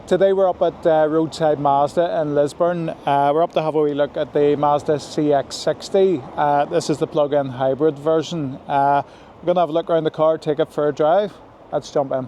Today we're up at Roadside Mazda in Lisburn. We're up to have a wee look at the Mazda CX-60. This is the plug-in hybrid version. We're going to have a look around the car, take it for a drive. Let's jump in.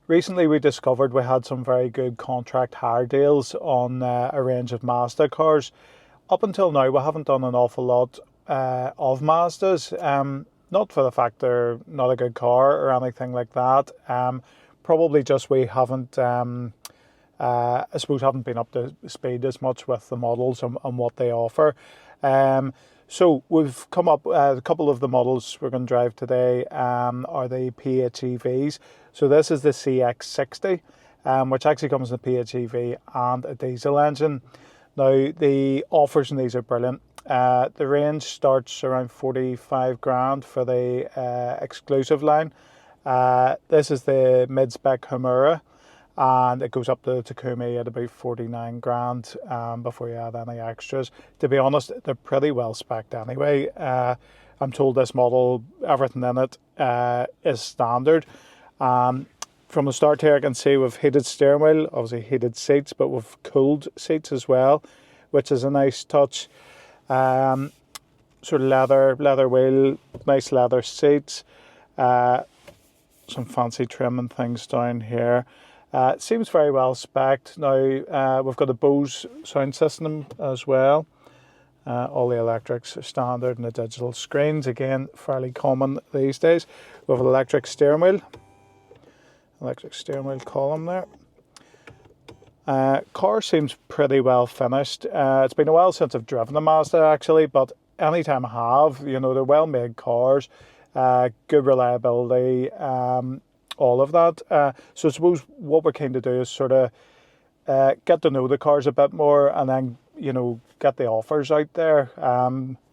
Recently we discovered we had some very good contract hire deals on a range of Mazda cars. Up until now we haven't done an awful lot of Mazdas. Not for the fact they're not a good car or anything like that. Probably just we haven't, I suppose, haven't been up to speed as much with the models and what they offer. So we've come up, a couple of the models we're going to drive today are the PHEVs. So this is the CX-60, which actually comes in a PHEV and a diesel engine. Now the offers in these are brilliant. The range starts around 45 grand for the exclusive line. This is the mid-spec Humura, and it goes up to Takumi at about 49 grand before you add any extras. To be honest, they're pretty well spec'd anyway. I'm told this model, everything in it is standard. From the start here I can see we've heated steering wheel, obviously heated seats, but we've cooled seats as well, which is a nice touch. Sort of leather wheel, nice leather seats. Some fancy trim and things down here. It seems very well spec'd. Now we've got a Bose sound system as well. All the electrics are standard and the digital screens, again fairly common these days. We have an electric steering wheel column there. Car seems pretty well finished. It's been a while since I've driven a Mazda actually, but anytime I have, you know, they're well made cars. Good reliability, all of that. So I suppose what we're keen to do is sort of get to know the cars a bit more, and then, you know, get the offers out there.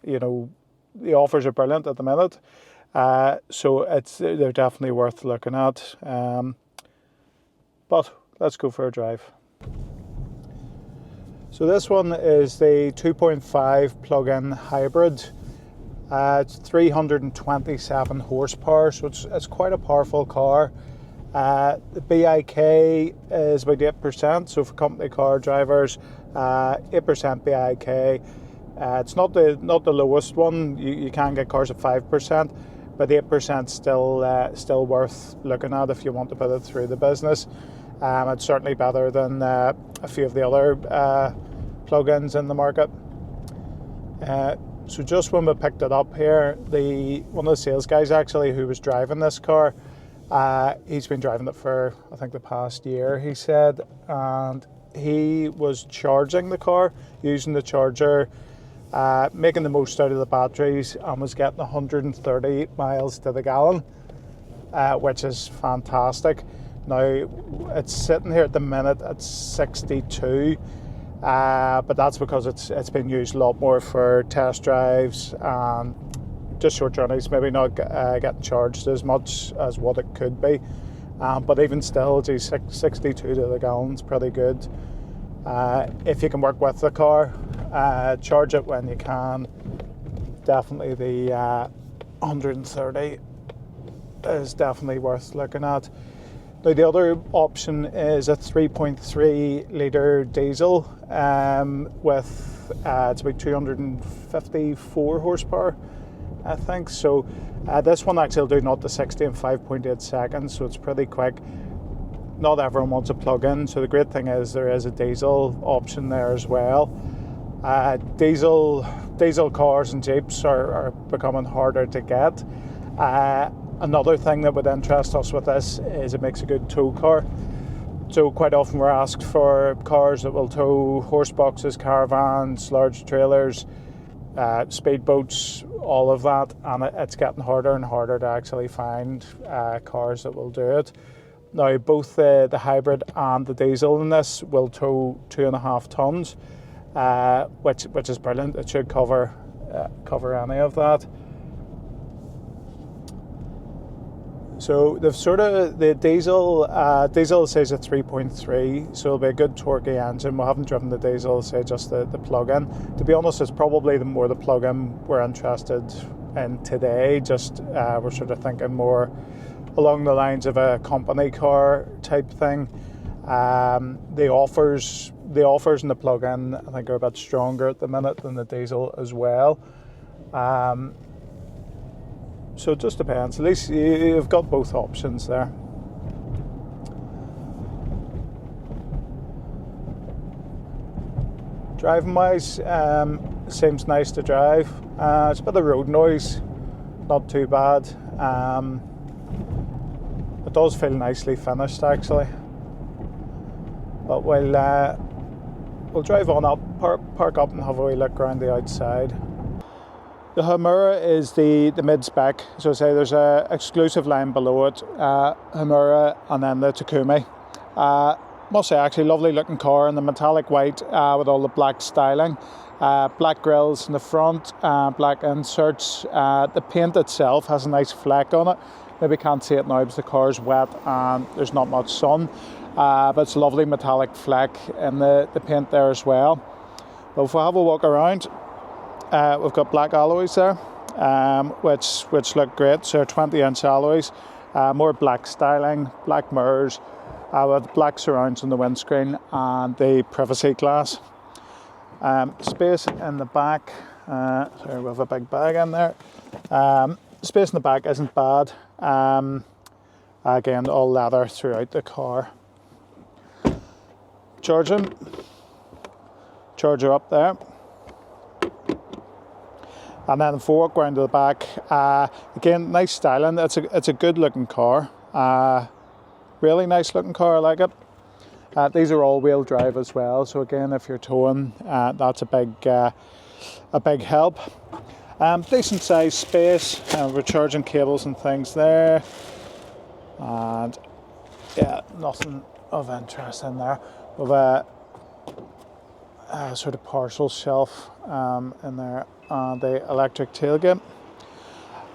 You know, the offers are brilliant at the minute, so they're definitely worth looking at. But let's go for a drive. So this one is the 2.5 plug-in hybrid. It's 327 horsepower, so it's quite a powerful car. The BIK is about 8%, so for company car drivers, 8% BIK. It's not the lowest one. You can get cars at 5%, but 8% still worth looking at if you want to put it through the business. It's certainly better than a few of the other plug-ins in the market. So just when we picked it up here, one of the sales guys actually who was driving this car, he's been driving it for I think the past year, he said, and he was charging the car, using the charger, making the most out of the batteries, and was getting 130 miles to the gallon, which is fantastic. Now it's sitting here at the minute at 62. But that's because it's been used a lot more for test drives and just short journeys, maybe not getting charged as much as what it could be. But even still, 62 to the gallon is pretty good. If you can work with the car, charge it when you can. Definitely the 130 is definitely worth looking at. Now the other option is a 3.3 litre diesel with it's about 254 horsepower, I think. So this one actually will do 0 to 60 in 5.8 seconds, so it's pretty quick. Not everyone wants a plug-in, so the great thing is there is a diesel option there as well. Diesel cars and Jeeps are becoming harder to get. Another thing that would interest us with this is it makes a good tow car. So quite often we're asked for cars that will tow horse boxes, caravans, large trailers, speedboats, all of that, and it's getting harder and harder to actually find cars that will do it. Now both the hybrid and the diesel in this will tow 2.5 tons, which is brilliant. It should cover any of that. So they've the diesel says a 3.3, so it'll be a good torquey engine. We haven't driven the diesel, say just the plug-in. To be honest, it's probably more the plug-in we're interested in today. Just we're sort of thinking more along the lines of a company car type thing. The offers in the plug-in, I think, are a bit stronger at the minute than the diesel as well. So it just depends. At least you've got both options there. Driving wise, seems nice to drive. It's a bit of road noise, not too bad. It does feel nicely finished actually. But we'll drive on up, park up and have a wee look around the outside. The Humura is the mid-spec, so say there's a exclusive line below it, Humura, and then the Takumi. Must say, actually, lovely looking car in the metallic white with all the black styling, black grills in the front, black inserts. The paint itself has a nice fleck on it. Maybe can't see it now because the car's wet and there's not much sun, but it's a lovely metallic fleck in the paint there as well. But if we have a walk around, we've got black alloys there, which look great. So 20-inch alloys, more black styling, black mirrors, with black surrounds on the windscreen and the privacy glass. Space in the back, sorry, we have a big bag in there. Space in the back isn't bad. Again, all leather throughout the car. Charger up there. And then if we walk around to the back, again, nice styling. It's a good looking car. Really nice looking car, I like it. These are all-wheel drive as well, so again, if you're towing, that's a big help. Decent sized space, recharging cables and things there, and yeah, nothing of interest in there. With a sort of partial shelf in there, and the electric tailgate.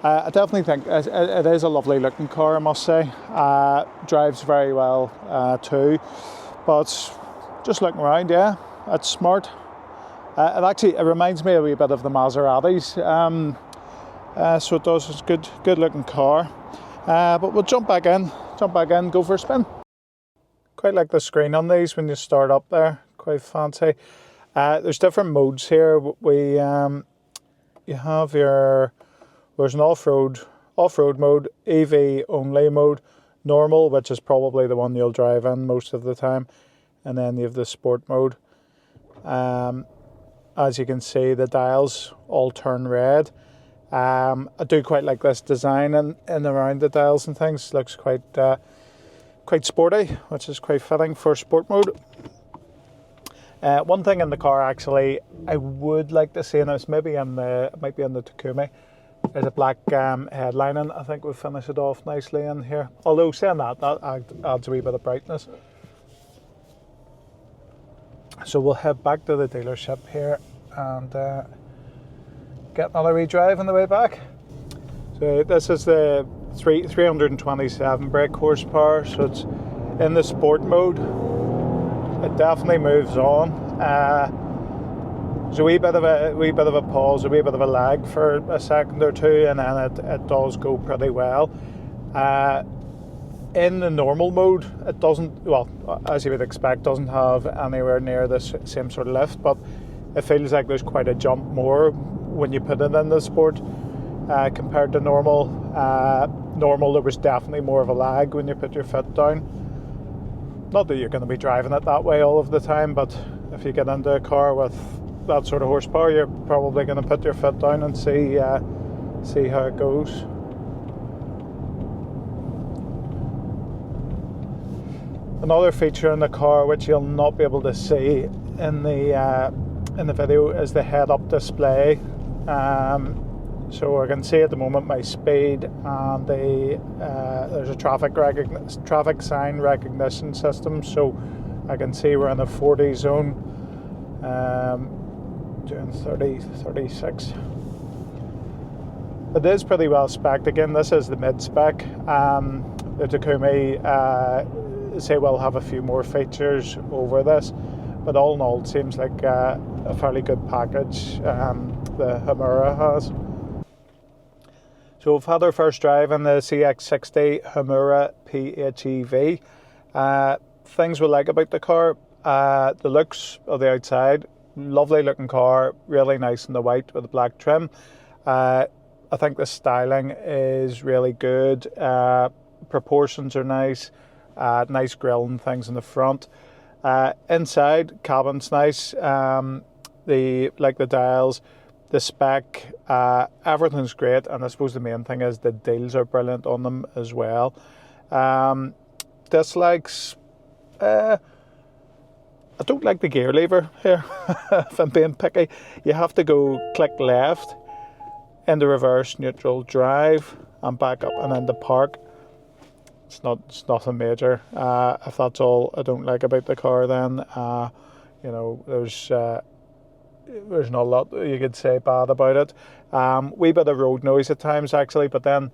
I definitely think it is a lovely looking car, I must say. Drives very well too, but just looking around, yeah, it's smart. It reminds me a wee bit of the Maseratis, so it does. It's a good looking car. But we'll jump back in, go for a spin. Quite like the screen on these when you start up there, quite fancy. There's different modes here. You have there's an off-road mode, EV only mode, normal, which is probably the one you'll drive in most of the time, and then you have the sport mode. As you can see, the dials all turn red. I do quite like this design and around the dials and things. Looks quite sporty, which is quite fitting for sport mode. One thing in the car actually I would like to see, and it might be in the Takumi, is a black headlining. I think we'll finish it off nicely in here. Although saying that adds a wee bit of brightness. So we'll head back to the dealership here and get another wee drive on the way back. So this is the 327 brake horsepower, so it's in the sport mode. It definitely moves on. There's a wee bit of a pause, a wee bit of a lag for a second or two, and then it does go pretty well. In the normal mode, it doesn't, well, as you would expect, doesn't have anywhere near the same sort of lift, but it feels like there's quite a jump more when you put it in the sport compared to normal. Normal, there was definitely more of a lag when you put your foot down. Not that you're going to be driving it that way all of the time, but if you get into a car with that sort of horsepower, you're probably going to put your foot down and see how it goes. Another feature in the car which you'll not be able to see in the video is the head-up display. So I can see at the moment my speed, and there's a traffic sign recognition system, so I can see we're in the 40 zone, doing 30, 36. It is pretty well spec'd. Again, this is the mid-spec. The Takumi say we'll have a few more features over this, but all in all, it seems like a fairly good package the Humura has. So we've had our first drive in the CX-60 Humura PHEV. things we like about the car, the looks of the outside, lovely looking car, really nice in the white with the black trim. I think the styling is really good. Proportions are nice. Nice grille and things in the front. Inside, cabin's nice. The dials, the spec, everything's great. And I suppose the main thing is the deals are brilliant on them as well. Dislikes, I don't like the gear lever here. If I'm being picky, you have to go click left into reverse, neutral, drive, and back up and into park. It's nothing major. If that's all I don't like about the car, then there's not a lot you could say bad about it. Wee bit of road noise at times actually, but then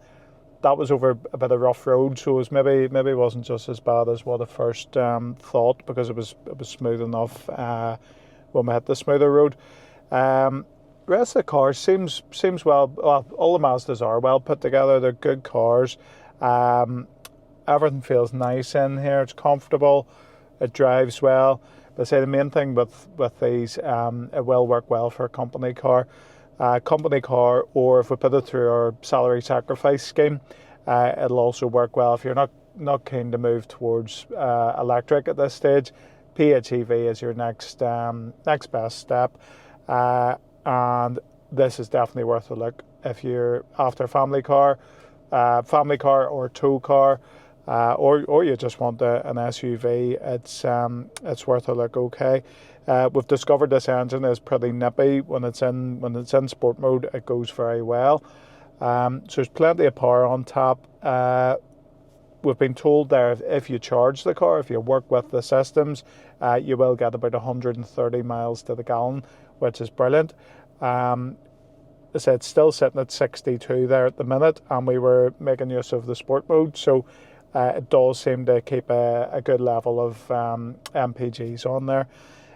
that was over a bit of rough road, so it was maybe wasn't just as bad as what I first thought, because it was smooth enough when we hit the smoother road. Rest of the car seems well. All the Mazdas are well put together. They're good cars. Everything feels nice in here. It's comfortable. It drives well. But I say the main thing with these, it will work well for a company car. Or if we put it through our salary sacrifice scheme, it'll also work well if you're not keen to move towards electric at this stage. PHEV is your next best step, and this is definitely worth a look if you're after a family car or tow car, or you just want an SUV. It's worth a look. Okay. We've discovered this engine is pretty nippy. When it's in sport mode, it goes very well. So there's plenty of power on tap. We've been told there if you charge the car, if you work with the systems, you will get about 130 miles to the gallon, which is brilliant. I said it's still sitting at 62 there at the minute, and we were making use of the sport mode, so it does seem to keep a good level of MPGs on there.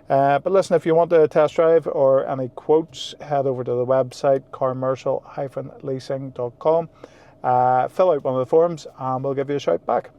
But listen, if you want a test drive or any quotes, head over to the website carmercial-leasing.com. Fill out one of the forms and we'll give you a shout back.